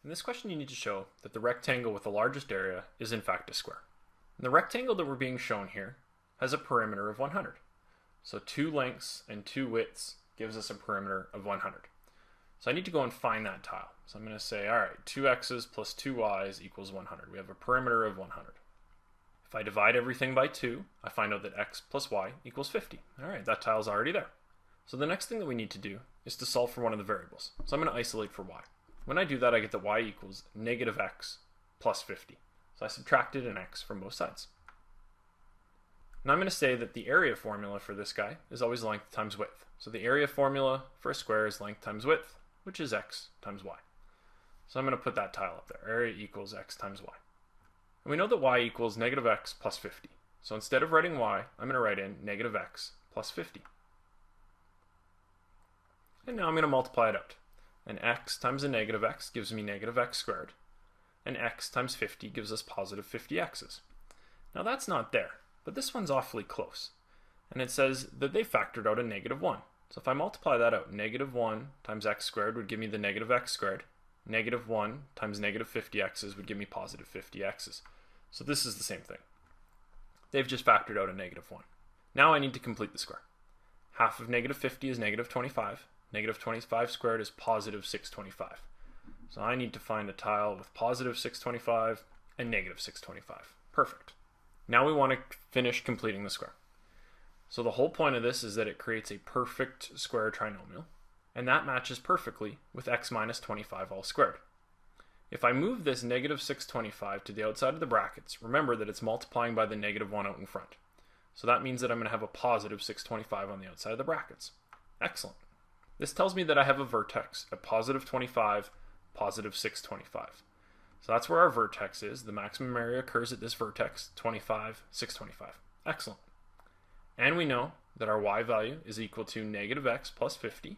In this question, you need to show that the rectangle with the largest area is in fact a square. And the rectangle that we're being shown here has a perimeter of 100. So 2 lengths and 2 widths gives us a perimeter of 100. So I need to go and find that tile. So I'm going to say, all right, 2x's plus 2y's equals 100. We have a perimeter of 100. If I divide everything by 2, I find out that x plus y equals 50. All right, that tile's already there. So the next thing that we need to do is to solve for one of the variables. So I'm going to isolate for y. When I do that, I get that y equals negative x plus 50. So I subtracted an x from both sides. Now I'm going to say that the area formula for this guy is always length times width. So the area formula for a square is length times width, which is x times y. So I'm going to put that tile up there. Area equals x times y. And we know that y equals negative x plus 50. So instead of writing y, I'm going to write in negative x plus 50. And now I'm going to multiply it out. And x times a negative x gives me negative x squared. And x times 50 gives us positive 50x's. Now that's not there, but this one's awfully close. And it says that they factored out a negative 1. So if I multiply that out, negative 1 times x squared would give me the negative x squared. Negative 1 times negative 50x's would give me positive 50x's. So this is the same thing. They've just factored out a negative 1. Now I need to complete the square. Half of negative 50 is negative 25. Negative 25 squared is positive 625. So I need to find a tile with positive 625 and negative 625. Perfect. Now we want to finish completing the square. So the whole point of this is that it creates a perfect square trinomial, and that matches perfectly with x minus 25 all squared. If I move this negative 625 to the outside of the brackets, remember that it's multiplying by the negative 1 out in front. So that means that I'm going to have a positive 625 on the outside of the brackets. Excellent. This tells me that I have a vertex at positive 25, positive 625. So that's where our vertex is. The maximum area occurs at this vertex, 25, 625. Excellent. And we know that our y value is equal to negative x plus 50.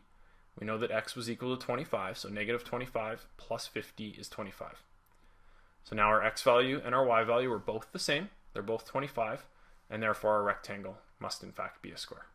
We know that x was equal to 25, so negative 25 plus 50 is 25. So now our x value and our y value are both the same. They're both 25, and therefore our rectangle must in fact be a square.